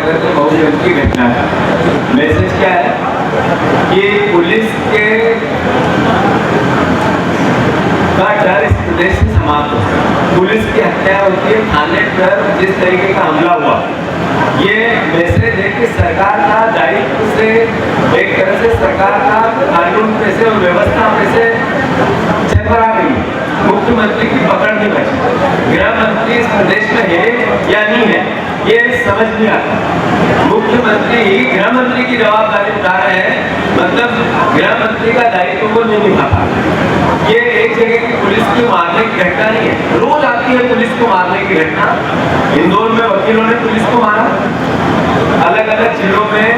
कर थे मऊगंज की घटना का। मैसेज क्या है कि पुलिस के का डर इस प्रदेश से समाप्त हो। पुलिस की हत्या होती है, थाने पर जिस तरीके का हमला हुआ, ये मैसेज है कि सरकार का दायित्व से एक तरह से सरकार का कानून पे से और व्यवस्था पे से चरमरा गई। मुख्यमंत्री की पकड़ नहीं बची। गृह मंत्री इस प्रदेश में है या नहीं है ये समझ नहीं आता। मुख्यमंत्री गृह मंत्री की जवाबदारी उठा रहे हैं, मतलब गृह मंत्री का दायित्व वो नहीं निभा पा रहे। ये एक जगह की पुलिस को मारने की घटना नहीं है, रोज आती है पुलिस को मारने की घटना। इंदौर में वकीलों ने पुलिस को मारा, अलग अलग जिलों में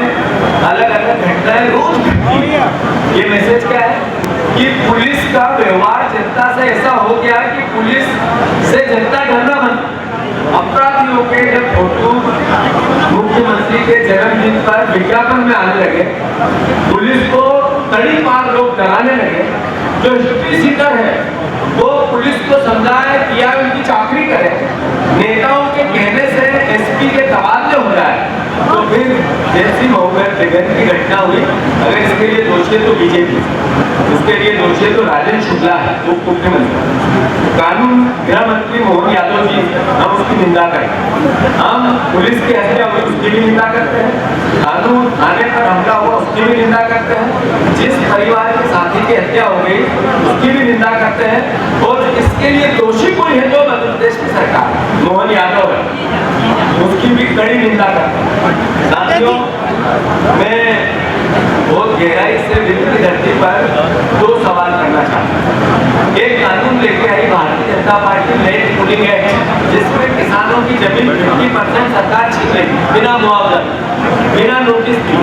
अलग अलग घटनाएं रोज घटती है। ये मैसेज क्या है कि पुलिस का व्यवहार जनता से ऐसा हो गया कि पुलिस से जनता डरना बंद। अपराधियों के जब फोटो मुख्यमंत्री के जन्मदिन पर विज्ञापन में आने लगे, पुलिस को तड़ी पार लोग डराने लगे। जो हिस्ट्री सीटर है वो पुलिस को समझाए किया उनकी चाकरी करे, नेताओं के कहने से एसपी के तबादले हो जाए, तो फिर जैसी मऊगंज की घटना हुई, अगर इसके लिए दोषी तो बीजेपी, इसके लिए दोषी तो राजेंद्र शुक्ला है, उप मुख्यमंत्री। कानून गृह मंत्री मोहन यादव जी, हम उसकी निंदा करें। हम पुलिस की हत्या हुई उसकी भी निंदा करते हैं, कानून थाने पर हमला हुआ उसकी भी निंदा करते हैं, जिस परिवार के साथी की हत्या हो गई उसकी भी निंदा करते हैं, और इसके लिए दोषी कोई है तो मध्य प्रदेश की सरकार मोहन यादव है, उसकी भी कड़ी निंदा करते हैं। साथियों, मैं बहुत गहराई से विश्व की धरती पर दो सवाल करना चाहता हूँ। एक कानून लेके आई Bharatiya Janata party land pooling act, जिसमें किसानों की जमीन 50% सरकार छीन रही बिना मुआवजा, बिना नोटिस दिए।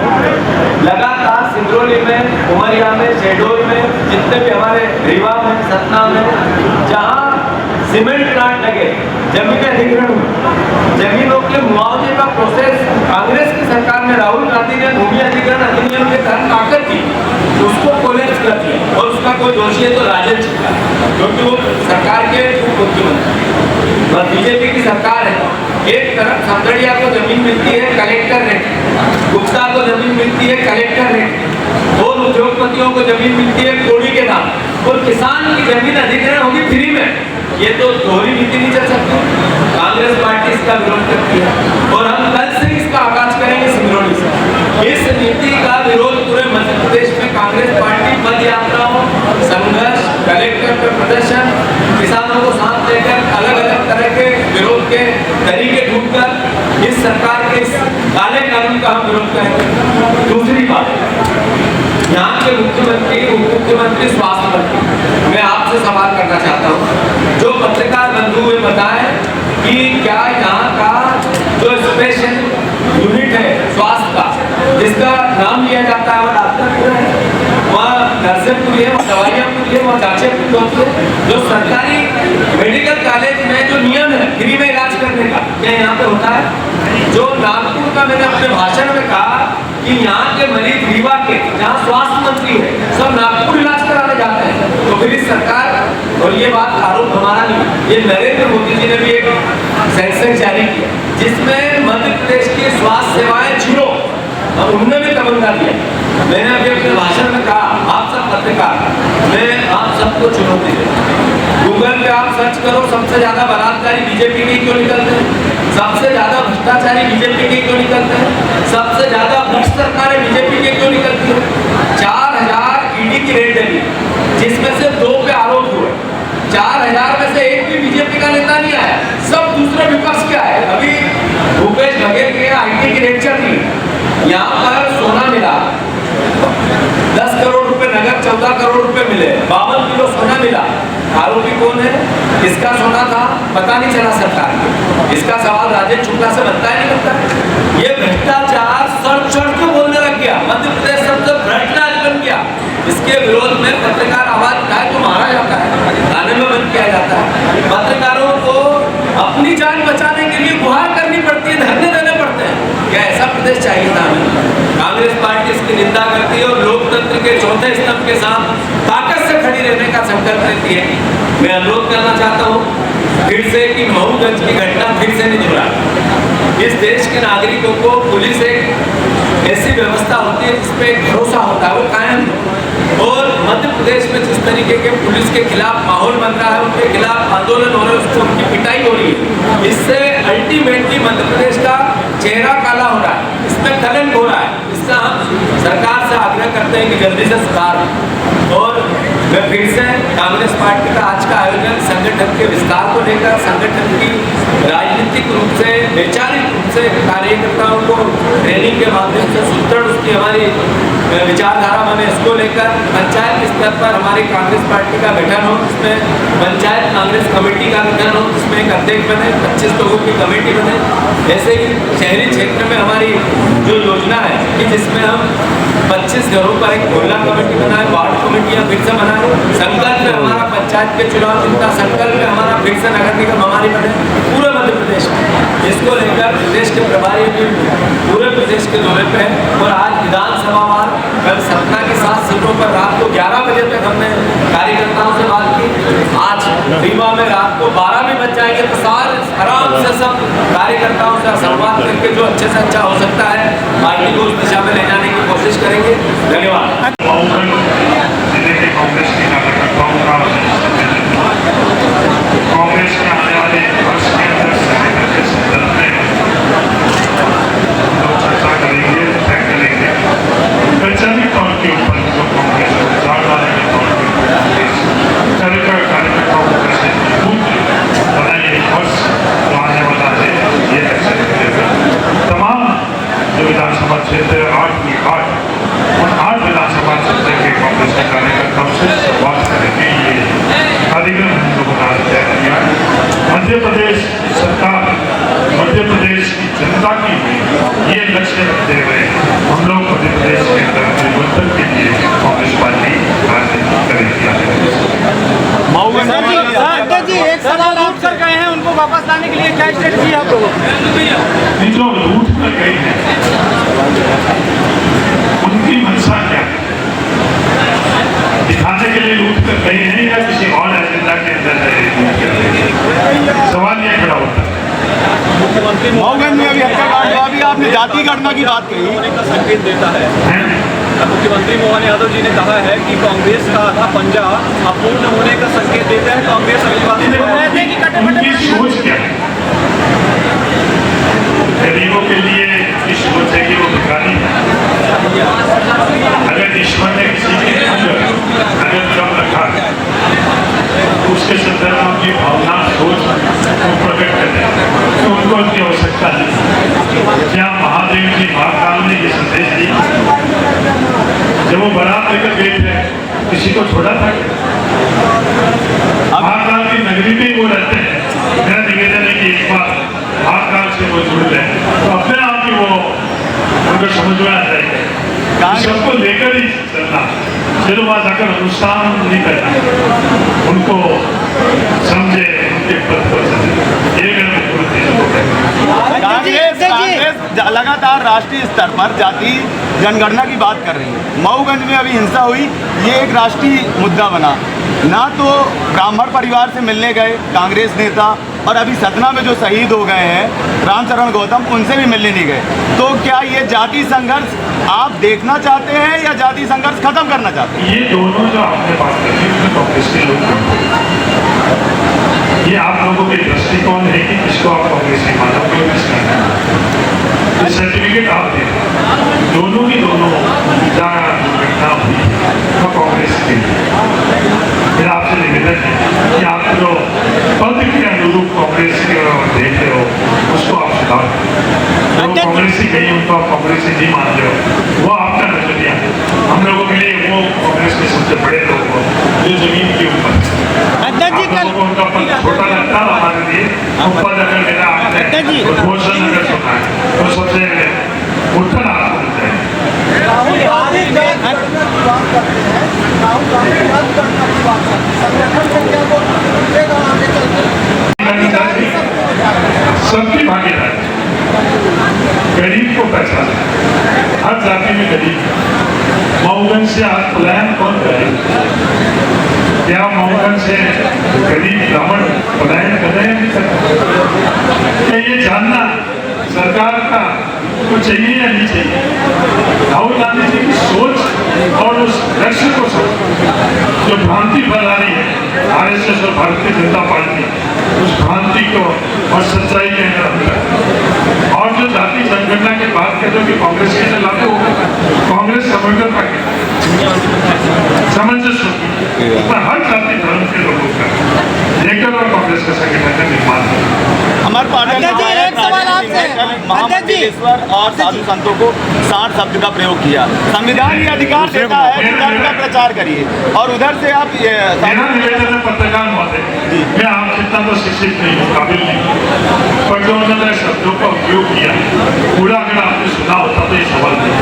लगातार सिंगरौली में, उमरिया में, शहडोल में, जितने भी हमारे रीवा में, सतना में, जहाँ सीमेंट प्लांट लगे, जमीन अधिग्रहण, जमीनों के मुआवजे का प्रोसेस कांग्रेस की सरकार ने, राहुल गांधी ने भूमि अधिग्रहण अधिनियम के तहत ताकत दी, उसको कोलैप्स कर दिया, और उसका कोई दोषी है तो राजेंद्र शुक्ला, क्योंकि वो सरकार के मुख्यमंत्री और बीजेपी की सरकार है। एक तरफ समझड़िया को जमीन मिलती है कलेक्टर रेट, गुप्ता को जमीन मिलती है कलेक्टर रेट, और उद्योगपतियों को जमीन मिलती है कोड़ी के दाम, और किसान की जमीन अधिग्रहण होगी फ्री में। ये तो दोहरी नीति नहीं चल सकती। कांग्रेस पार्टी इसका विरोध करती है, और हम कल से इसका आगाज करेंगे सिंगरौली से। इस नीति का विरोध पूरे मध्य प्रदेश में कांग्रेस पार्टी पद यात्राओं, संघर्ष, कलेक्टर पर प्रदर्शन, किसानों को साथ लेकर अलग अलग तरह के विरोध के तरीके ढूंढकर इस सरकार के इस काले कानून का हम विरोध करेंगे। दूसरी बात, यहाँ के मुख्यमंत्री, उप मुख्यमंत्री, स्वास्थ्य मंत्री, मैं आपसे सवाल करना चाहता हूँ, जो पत्रकार बंधु हुए बताएं कि क्या यहाँ का जो स्पेशल यूनिट है स्वास्थ्य का, जिसका नाम लिया जाता है और डॉक्टर वहाँ नर्सें पूरी है, वहाँ दवाइयाँ पूरी है, वहाँ जांचें पूरी होती है, जो सरकारी मेडिकल कॉलेज में जो नियम है फ्री में इलाज करने का, क्या यहाँ पे होता है? जो नागपुर का मैंने अपने भाषण में कहा कि यहाँ के मरीज रीवा के, जहाँ स्वास्थ्य मंत्री है, सब नागपुर इलाज कराने जाते हैं, तो फिर इस सरकार, और ये बात आरोप हमारा नहीं, ये नरेंद्र मोदी जी ने भी एक सेंसस जारी किया जिसमें मध्य प्रदेश की स्वास्थ्य सेवाएं जीरो, और उन्होंने भी तमन्ना दिया। मैंने अभी अपने भाषण में कहा, आप सब पत्रकार, मैं आप सबको चुनौती देता हूं, गूगल पे आप सर्च करो, सबसे ज्यादा बलात्कारी बीजेपी के क्यों निकलते हैं, सबसे ज्यादा भ्रष्टाचारी बीजेपी के क्यों निकलते हैं, सबसे ज्यादा भ्रष्ट सरकारें बीजेपी के क्यों निकलती है। 4000 ईडी की रेड डली, जिसमें से 2 पे आरोप हुए, 4000 में से एक भी बीजेपी का नेता नहीं आया, सब दूसरे विपक्ष के आए। अभी भूपेश बघेल के आईटी की रेड चल रही है, यहाँ पर सोना मिला 10 करोड़ रुपए नगद, 14 करोड़ रुपए मिले, 52 किलो सोना मिला। आरोपी कौन है, किसका सोना था, पता नहीं चला सरकार को। इसका सवाल राजेंद्र शुक्ला से बनता है, नहीं बनता? ये भ्रष्टाचार सर चढ़ के बोलने लग गया, मध्य प्रदेश सबसे भ्रष्ट राज्य बन गया। इसके विरोध में पत्रकार आवाज उठाए तो मारा जाता है, थाने में बंद किया जाता है। पत्रकारों को अपनी जान बचाने के लिए गुहार करनी पड़ती है, धरने देने पड़ते हैं। क्या ऐसा प्रदेश चाहिए था? कांग्रेस पार्टी इसकी निंदा करती है और लोकतंत्र के चौथे स्तंभ के साथ ताकत से खड़ी रहने का संकल्प लेती है। मैं अनुरोध करना चाहता हूँ फिर से कि मऊगंज की घटना फिर से नहीं दोहराए। इस देश के नागरिकों को पुलिस एक ऐसी व्यवस्था होती है जिसपे एक भरोसा होता है, वो कायम है। और मध्य प्रदेश में जिस तरीके के पुलिस के खिलाफ माहौल बन रहा है, उनके खिलाफ आंदोलन हो रहे हैं, उसको उनकी पिटाई हो रही है, इससे अल्टीमेटली मध्य प्रदेश का चेहरा काला हो रहा है, इसमें कलंक हो रहा है। इसका हम सरकार से आग्रह करते हैं कि जल्दी से सुधार। और मैं फिर से कांग्रेस पार्टी का आज का आयोजन संगठन के विस्तार को लेकर, संगठन की राजनीतिक रूप से वैचारिक रूप से कार्यकर्ताओं को ट्रेनिंग के माध्यम से सुदृढ़ उसकी हमारी विचारधारा बने, इसको लेकर पंचायत स्तर पर हमारी कांग्रेस पार्टी का गठन हो, जिसमें पंचायत कांग्रेस कमेटी का गठन हो, जिसमें एक अध्यक्ष बने, 25 लोगों की कमेटी बने। ऐसे ही शहरी क्षेत्र में हमारी जो योजना है कि जिसमें हम 25 घरों पर एक मोहल्ला कमेटी बनाए, वार्ड कमेटियाँ फिर से बनाए, संकल्प में हमारा पंचायत के चुनाव जितना संकल्प में हमारा फिर से नगर निगम हमारी बने पूरे मध्य प्रदेश में। इसको लेकर प्रदेश के प्रभारी भी पूरे प्रदेश के दौरे पे हैं। और आज विधानसभा कल सतना की 7 सीटों पर रात को 11 बजे तक हमने कार्यकर्ताओं से बात की। आज रीवा में रात को 12 भी बज जाएंगे तो सारे आराम से सब कार्यकर्ताओं से संवाद करके जो अच्छे से अच्छा हो सकता है पार्टी को उस दिशा में ले जाने की कोशिश करेंगे। धन्यवाद। जिले के कांग्रेस के कार्यकर्ताओं का कांग्रेस के आने वाले वर्ष के अंदर के संदर्भ में चर्चा करेंगे, तय करेंगे वैचारिक तौर के ऊपर जो कांग्रेस विचारधारा के तौर पर कार्यकर्ताओं को कैसे मजबूत बनाए वर्ष जो आने वाला है ये कैसे करेगा। तमाम जो विधानसभा क्षेत्र 8 की 8 और 8 विधानसभा क्षेत्र के कांग्रेस के कार्यकर्ताओं से संवाद करेंगे। ये कार्यक्रम हम लोगों ने तय किया। मध्य प्रदेश सरकार, मध्य प्रदेश की जनता की ये लक्ष्य रखते हुए हम लोग मध्य प्रदेश के अंदर परिवर्तन के लिए कांग्रेस पार्टी राजनीति करेगी। जी एक सवाल लूट कर गए हैं, उनको वापस लाने के लिए क्या स्ट्रेटजी है आप लोगों की? जो लूट कर गई है उनकी मंशा क्या है? दिखाने के लिए लूट कर गई है या किसी और एजेंडा के अंदर सवाल ये खड़ा होता है। मुख्यमंत्री मऊगंज में अभी हत्याकांड हुआ, अभी आपने जाति गणना की बात कही, होने का संकेत देता है। मुख्यमंत्री मोहन यादव जी ने कहा है कि कांग्रेस का आधा पंजा अपूर्ण होने का संकेत देता है। कांग्रेस उनकी सोच क्या है? गरीबों के लिए की सोच है कि वो भिखारी है। अगर ईश्वर ने किसी के अंदर अगर कम रखा है तो उसके संदर्भ में उनकी भावना सोच को प्रकट करें तो उनको उनकी आवश्यकता नहीं। क्या महादेव जी महाकाल ने ये संदेश दी? जब वो बारात लेकर गए थे किसी को छोड़ा था? महाकाल की नगरी में वो रहते हैं। मेरा निवेदन है कि एक बार महाकाल से वो जुड़ गए तो अपने आप ही वो उनको समझ में आ जाएगा। सबको लेकर ही चलना, फिर वहाँ जाकर अनुष्ठान नहीं करना, उनको समझे, उनके पद पर चले। ये कांग्रेस लगातार राष्ट्रीय स्तर पर जाति जनगणना की बात कर रही है। मऊगंज में अभी हिंसा हुई, ये एक राष्ट्रीय मुद्दा बना। ना तो ब्राह्मण परिवार से मिलने गए कांग्रेस नेता, और अभी सतना में जो शहीद हो गए हैं रामचरण गौतम, उनसे भी मिलने नहीं गए। तो क्या ये जाति संघर्ष आप देखना चाहते हैं या जाति संघर्ष खत्म करना चाहते हैं? ये दोनों जो आपने बात करी उसमें कांग्रेस के लोग, ये आप लोगों के दृष्टिकोण है कि किसको आप कांग्रेसी मानोगे, किसका सर्टिफिकेट आप दे दोनों की दोनों घटना हुई तो कांग्रेस के। फिर आपसे निवेदन है कि आप जो पद के अनुरूप कांग्रेस के देख रहे हो उसको आप सुधार। जो कांग्रेसी गई उनको आप कांग्रेसी नहीं मान रहे हो, वो आपका नजरिया है। हम लोगों के लिए वो कांग्रेस के सबसे बड़े लोग हो जो जमीन के ऊपर उनका पद छोटा लगता है। हमारे लिए पद अगर मेरा आपने घोषण अगर सुना है तो सबसे उठन आपको मिल जाएगी। सबकी भागीदारी, गरीब को पहचान, हर जाति में गरीब। मऊगंज से आज पलायन कौन करेगा? क्या मऊगंज से गरीब ब्राह्मण पलायन कर रहे हैं? क्या ये जानना सरकार का को चाहिए या नहीं चाहिए। राहुल गांधी जी की सोच और उस लक्ष्य को जो भ्रांति फैला रही है आरएसएस और भारतीय जनता पार्टी, उस भ्रांति को और सच्चाई के अंदर और जो जाति जनगणना की बात करते हो कि कांग्रेस के लागू होगा, कांग्रेस समझौता सामंजस्य हर जाति धर्म के लोगों का लेकर और कांग्रेस का संगठन का निर्माण है। हमारे पार्टी ने एक सवाल आपसे महामंडलेश्वर और साधु संतों को 60 शब्द का प्रयोग किया। संविधान ये अधिकार देता है कि धर्म का प्रचार करिए और उधर से आप मेरा निवेदन है पत्रकार महोदय, मैं आप जितना तो शिक्षित नहीं हूँ, काबिल नहीं, पर जो उन्होंने शब्दों का उपयोग किया पूरा अगर आपने सुना होता तो ये सवाल नहीं।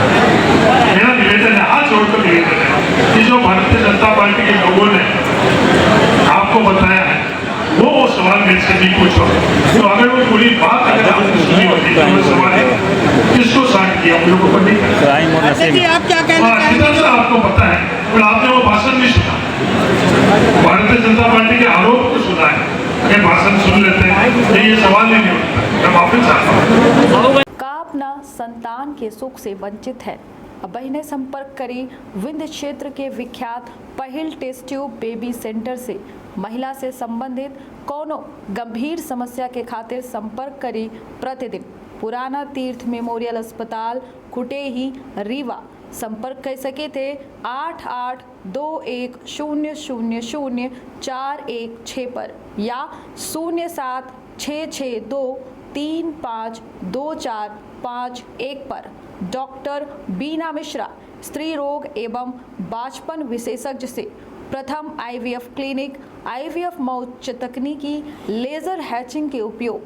मेरा निवेदन है, हाथ जोड़कर निवेदन है कि जो भारतीय जनता पार्टी के लोगों ने आपको बताया है वो सवाल मेरे से नहीं पूछो, तो अगर वो पूरी बात अगर आपने सुनी होती तो वो सवाल किसको साथ किया उन लोगों को नहीं करता। जी आप क्या कहना चाहेंगे? से आपको पता है, पर आपने वो भाषण नहीं सुना, भारतीय जनता पार्टी के आरोप को सुना है। अगर भाषण सुन लेते हैं तो ये सवाल ही नहीं उठता। मैं वापस आता हूँ। का अपना संतान के सुख से वंचित है। अब बहने संपर्क करी विंध्य क्षेत्र के विख्यात पहिल टेस्ट ट्यूब बेबी सेंटर से। महिला से संबंधित कोनो गंभीर समस्या के खातिर संपर्क करी प्रतिदिन पुराना तीर्थ मेमोरियल अस्पताल कुटेही रीवा। संपर्क कर सके थे 8821000416 पर या 0766235245 पर। डॉक्टर बीना मिश्रा स्त्री रोग एवं बांझपन विशेषज्ञ से प्रथम IVF क्लिनिक, IVF में उच्च तकनीकी लेजर हैचिंग के उपयोग,